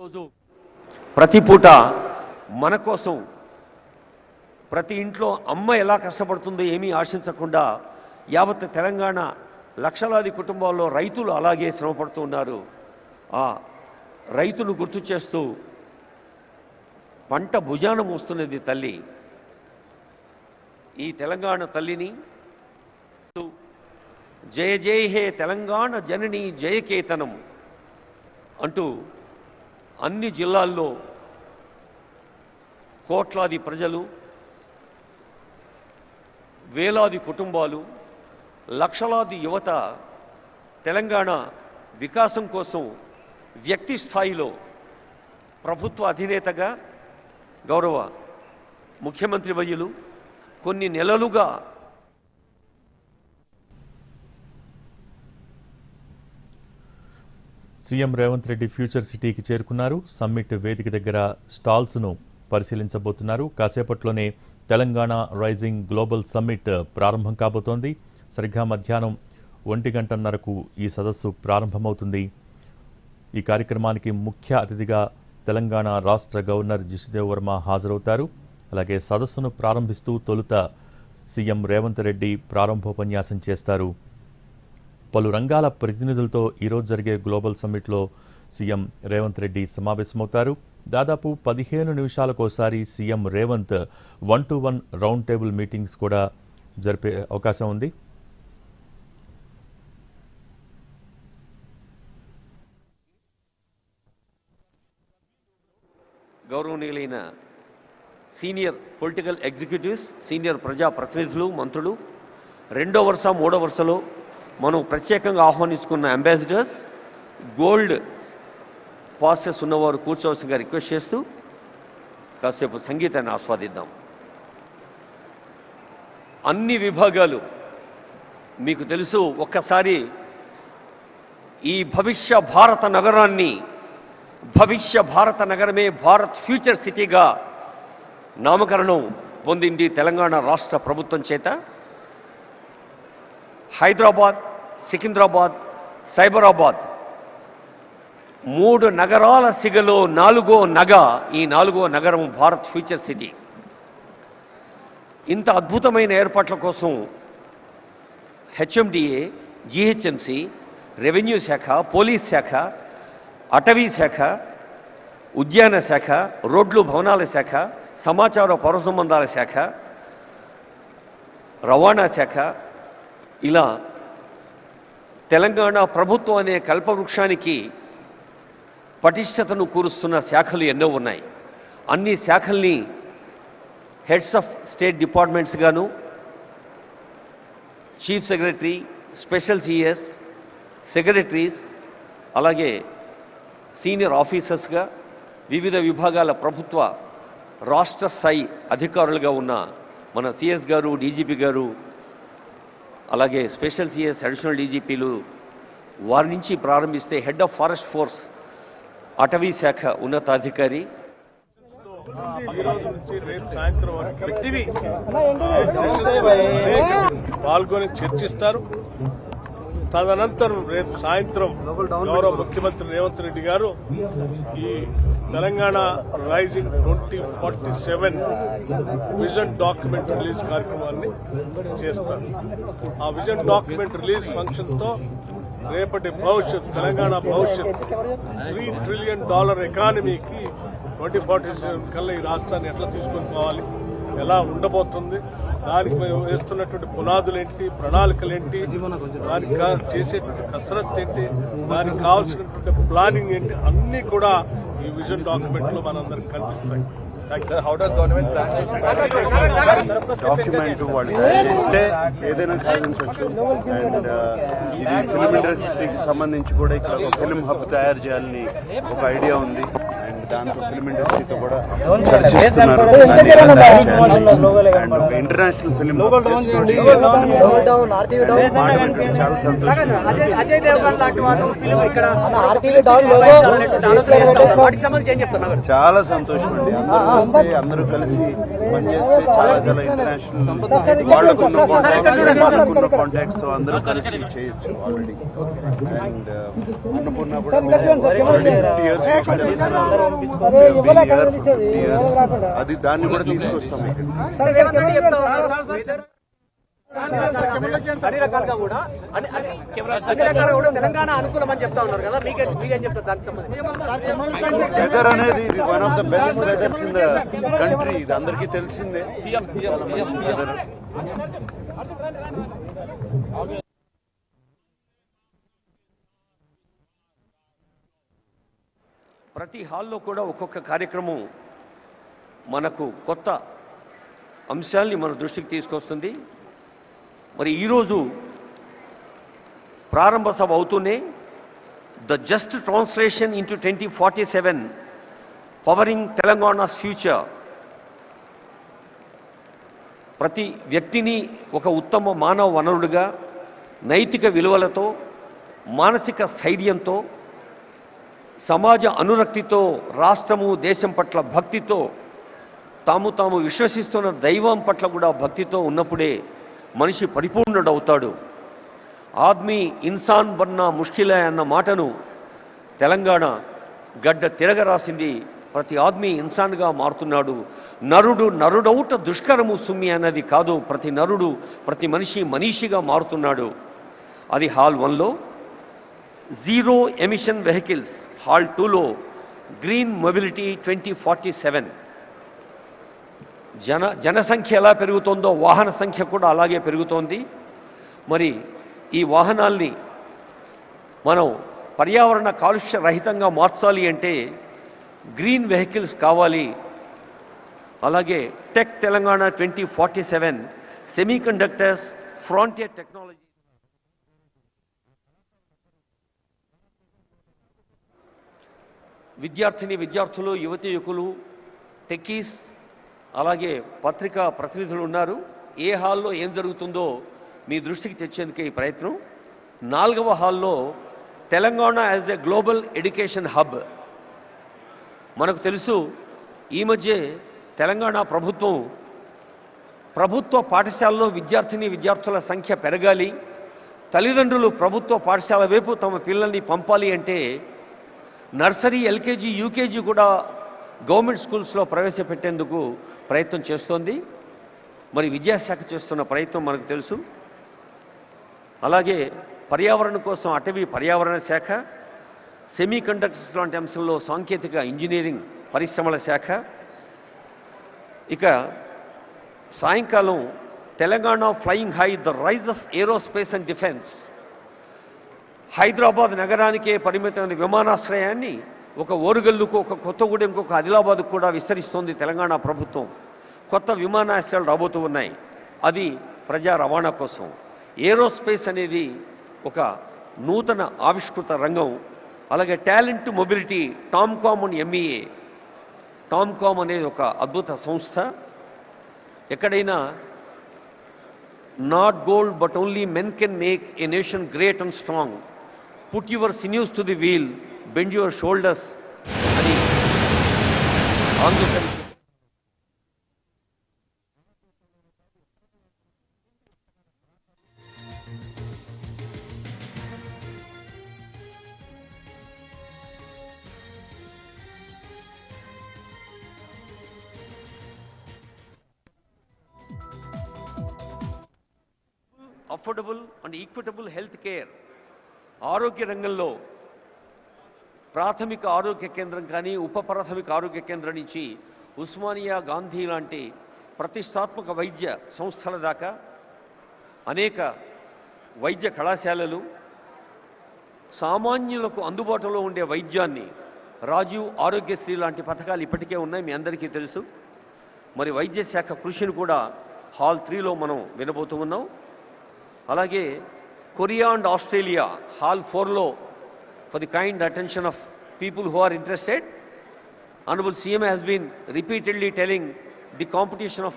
ఈరోజు ప్రతి పూట మన కోసం ప్రతి ఇంట్లో అమ్మ ఎలా కష్టపడుతుందో ఏమీ ఆశించకుండా యావత్ తెలంగాణ లక్షలాది కుటుంబాల్లో రైతులు అలాగే శ్రమపడుతూ ఉన్నారు. ఆ రైతును గుర్తు చేస్తూ పంట భుజాన మోస్తున్నది తల్లి. ఈ తెలంగాణ తల్లిని జయ జయ హే తెలంగాణ జనని జయకేతనం అంటూ అన్ని జిల్లాల్లో కోట్లాది ప్రజలు, వేలాది కుటుంబాలు, లక్షలాది యువత తెలంగాణ వికాసం కోసం వ్యక్తి స్థాయిలో ప్రభుత్వ అధినేతగా గౌరవ ముఖ్యమంత్రి వర్యులు కొన్ని నెలలుగా సీఎం రేవంత్ రెడ్డి ఫ్యూచర్ సిటీకి చేరుకున్నారు. సమ్మిట్ వేదిక దగ్గర స్టాల్స్ను పరిశీలించబోతున్నారు. కాసేపట్లోనే తెలంగాణ రైజింగ్ గ్లోబల్ సమ్మిట్ ప్రారంభం కాబోతోంది. సరిగ్గా మధ్యాహ్నం 1:30కు ఈ సదస్సు ప్రారంభమవుతుంది. ఈ కార్యక్రమానికి ముఖ్య అతిథిగా తెలంగాణ రాష్ట్ర గవర్నర్ జిష్ణుదేవ్ వర్మ హాజరవుతారు. అలాగే సదస్సును ప్రారంభిస్తూ తొలుత సీఎం రేవంత్ రెడ్డి ప్రారంభోపన్యాసం చేస్తారు. పలు రంగాల ప్రతినిధులతో ఈరోజు జరిగే గ్లోబల్ సమ్మిట్లో సీఎం రేవంత్ రెడ్డి సమావేశమవుతారు. దాదాపు 15 నిమిషాలకోసారి CM Revanth 1-to-1 round table meetings కూడా జరిపే అవకాశం ఉంది. గౌరవనీయులైన సీనియర్ పొలిటికల్ ఎగ్జిక్యూటివ్స్, సీనియర్ ప్రజా ప్రతినిధులు, మంత్రులు, రెండో వరుస మూడో వరుసలో మనం ప్రత్యేకంగా ఆహ్వానించుకున్న అంబాసిడర్స్, గోల్డ్ పాసెస్ ఉన్నవారు కూర్చోవలసిందిగా రిక్వెస్ట్ చేస్తూ కాసేపు సంగీతాన్ని ఆస్వాదిద్దాం. అన్ని విభాగాలు మీకు తెలుసు. ఒక్కసారి ఈ భవిష్య భారత నగరాన్ని, భవిష్య భారత నగరమే భారత్ ఫ్యూచర్ సిటీగా నామకరణం పొందింది తెలంగాణ రాష్ట్ర ప్రభుత్వం చేత. హైదరాబాద్, సికింద్రాబాద్, సైబరాబాద్ 3 నగరాల సిగలో 4వ నగ, ఈ 4వ నగరం భారత్ ఫ్యూచర్ సిటీ. ఇంత అద్భుతమైన ఏర్పాట్ల కోసం హెచ్ఎండిఏ, జిహెచ్ఎంసి, రెవెన్యూ శాఖ, పోలీస్ శాఖ, అటవీ శాఖ, ఉద్యాన శాఖ, రోడ్లు భవనాల శాఖ, సమాచార పౌర సంబంధాల శాఖ, రవాణా శాఖ, ఇలా తెలంగాణ ప్రభుత్వం అనే కల్పవృక్షానికి పటిష్టతను కూరుస్తున్న శాఖలు ఎన్నో ఉన్నాయి. అన్ని శాఖల్ని హెడ్స్ ఆఫ్ స్టేట్ డిపార్ట్మెంట్స్ గాను, chief secretary, special CS, secretaries, అలాగే సీనియర్ ఆఫీసర్స్గా వివిధ విభాగాల ప్రభుత్వ రాష్ట్ర స్థాయి అధికారులుగా ఉన్న మన సిఎస్ గారు, డీజీపీ గారు, అలాగే స్పెషల్ సిఎస్, అడిషనల్ డీజీపీలు, వారి నుంచి ప్రారంభిస్తే హెడ్ ఆఫ్ ఫారెస్ట్ ఫోర్స్, అటవీ శాఖ ఉన్నతాధికారి, పాల్గొని చర్చిస్తారు. తదనంతరం రేపు సాయంత్రం గౌరవ ముఖ్యమంత్రి రేవంత్ రెడ్డి గారు ఈ Telangana rising 2047 vision document release కార్యక్రమాన్ని చేస్తారు. ఆ విజన్ డాక్యుమెంట్ రిలీజ్ ఫంక్షన్తో రేపటి భవిష్యత్, తెలంగాణ భవిష్యత్ $3 ట్రిలియన్ ఎకానమీకి 2047 కల్లా ఈ రాష్ట్రాన్ని ఎట్లా తీసుకొని పోవాలి, ఎలా ఉండబోతుంది, దానికి మేము వేస్తున్నటువంటి పునాదులేంటి, ప్రణాళికలేంటి, దానికి చేసేటువంటి కసరత్తు ఏంటి, దానికి కావాల్సినటువంటి ప్లానింగ్ ఏంటి, అన్నీ కూడా ఈ విజన్ డాక్యుమెంట్ లో మనందరికి కనిపిస్తాయి. డాక్యుమెంట్ వాళ్ళు చేస్తే ఏదైనా సాధించవచ్చు. అండ్ ఇది ఫిల్మ్ ఇండస్ట్రీకి సంబంధించి కూడా ఇక్కడ ఒక ఫిల్మ్ హబ్ తయారు చేయాలని ఒక ఐడియా ఉంది. అండ్ దాంతో ఫిల్మ్ ఇండస్ట్రీతో కూడా చర్చిస్తున్నారు. అండ్ ఒక ఇంటర్నేషనల్ ఫిల్మ్ చాలా సంతోషం. చాలా సంతోషం అండి. అందరూ కలిసి పనిచేస్తే చాలా చాలా ఇంటర్నేషనల్ వాళ్ళకున్న కాంటాక్ట్స్ తో అందరూ కలిసి చేయొచ్చు ఆల్రెడీ. అండ్ అన్నపూర్ణ కూడా ఆల్రెడీ 50 years అది దాన్ని కూడా తీసుకొస్తాం ఇక్కడ. అన్ని రకాలుగా కూడా తెలంగాణ అనుకూలం అని చెప్తా ఉన్నారు కదా, మీకేం చెప్తారు దానికి సంబంధించి? వెదర్ అనేది ఇది one of the best weathers in the country, ఇది అందరికీ తెలిసిందే. వెదర్ ప్రతి హాల్లో కూడా ఒక్కొక్క కార్యక్రమం మనకు కొత్త అంశాల్ని మన దృష్టికి తీసుకొస్తుంది. మరి ఈరోజు ప్రారంభ సభ అవుతూనే the just translation into 2047 pouring Telangana's future, ప్రతి వ్యక్తిని ఒక ఉత్తమ మానవ వనరుడిగా నైతిక విలువలతో మానసిక స్థైర్యంతో సమాజ అనురక్తితో రాష్ట్రము దేశం పట్ల భక్తితో తాము విశ్వసిస్తున్న దైవం పట్ల కూడా భక్తితో ఉన్నప్పుడే మనిషి పరిపూర్ణుడవుతాడు. ఆద్మీ ఇన్సాన్ బన్నా ముష్కిలే అన్న మాటను తెలంగాణ గడ్డ తిరగరాసింది. ప్రతి ఆద్మీ ఇన్సాన్గా మారుతున్నాడు. నరుడౌట దుష్కరము సుమ్మి అన్నది కాదు, ప్రతి నరుడు ప్రతి మనిషి మనీషిగా మారుతున్నాడు. అది హాల్ 1లో. జీరో ఎమిషన్ వెహికల్స్ హాల్ 2లో. Green mobility 2047. జనసంఖ్య ఎలా పెరుగుతోందో వాహన సంఖ్య కూడా అలాగే పెరుగుతోంది. మరి ఈ వాహనాల్ని మనం పర్యావరణ కాలుష్య రహితంగా మార్చాలి అంటే గ్రీన్ వెహికల్స్ కావాలి. అలాగే tech Telangana 2047 semiconductors frontier technology. విద్యార్థులు యువతి యువకులు టెక్కీస్ అలాగే పత్రికా ప్రతినిధులు ఉన్నారు. ఏ హాల్లో ఏం జరుగుతుందో మీ దృష్టికి తెచ్చేందుకే ఈ ప్రయత్నం. 4వ హాల్లో Telangana as a global education hub. మనకు తెలుసు ఈ మధ్య తెలంగాణ ప్రభుత్వ పాఠశాలలో విద్యార్థుల సంఖ్య పెరగాలి, తల్లిదండ్రులు ప్రభుత్వ పాఠశాల వైపు తమ పిల్లల్ని పంపాలి అంటే నర్సరీ, ఎల్కేజీ, యూకేజీ కూడా గవర్నమెంట్ స్కూల్స్లో ప్రవేశపెట్టేందుకు ప్రయత్నం చేస్తోంది. మరి విద్యాశాఖ చేస్తున్న ప్రయత్నం మనకు తెలుసు. అలాగే పర్యావరణం కోసం అటవీ పర్యావరణ శాఖ, సెమీ కండక్టర్స్ లాంటి అంశంలో సాంకేతిక ఇంజనీరింగ్ పరిశ్రమల శాఖ. ఇక సాయంకాలం Telangana flying high, the rise of aerospace and defence. Hyderabad నగరానికే పరిమితమైన విమానాశ్రయాన్ని ఒక ఓరుగల్లుకు, ఒక కొత్తగూడెంకు, ఒక ఆదిలాబాద్కు కూడా విస్తరిస్తోంది తెలంగాణ ప్రభుత్వం. కొత్త విమానాశ్రయాలు రాబోతూ ఉన్నాయి. అది ప్రజా రవాణా కోసం. ఏరోస్పేస్ అనేది ఒక నూతన ఆవిష్కృత రంగం. అలాగే talent mobility, TOMCOM and MEA. TOMCOM అనేది ఒక అద్భుత సంస్థ. ఎక్కడైనా not gold but only men can make a nation great and strong. Put your sinews to the wheel, bend your shoulders అని Andhra Pradesh. Affordable and equitable health care. ఆరోగ్య రంగంలో ప్రాథమిక ఆరోగ్య కేంద్రం కానీ ఉప ప్రాథమిక ఆరోగ్య కేంద్రం నుంచి ఉస్మానియా, గాంధీ లాంటి ప్రతిష్టాత్మక వైద్య సంస్థల దాకా అనేక వైద్య కళాశాలలు, సామాన్యులకు అందుబాటులో ఉండే వైద్యాన్ని, రాజీవ్ ఆరోగ్యశ్రీ లాంటి పథకాలు ఇప్పటికే ఉన్నాయి, మీ అందరికీ తెలుసు. మరి వైద్య శాఖ కృషిని కూడా హాల్ 3లో మనం వినబోతూ ఉన్నాం. అలాగే కొరియా అండ్ ఆస్ట్రేలియా హాల్ 4లో for the kind attention of people who are interested. Honorable CM has been repeatedly telling the competition of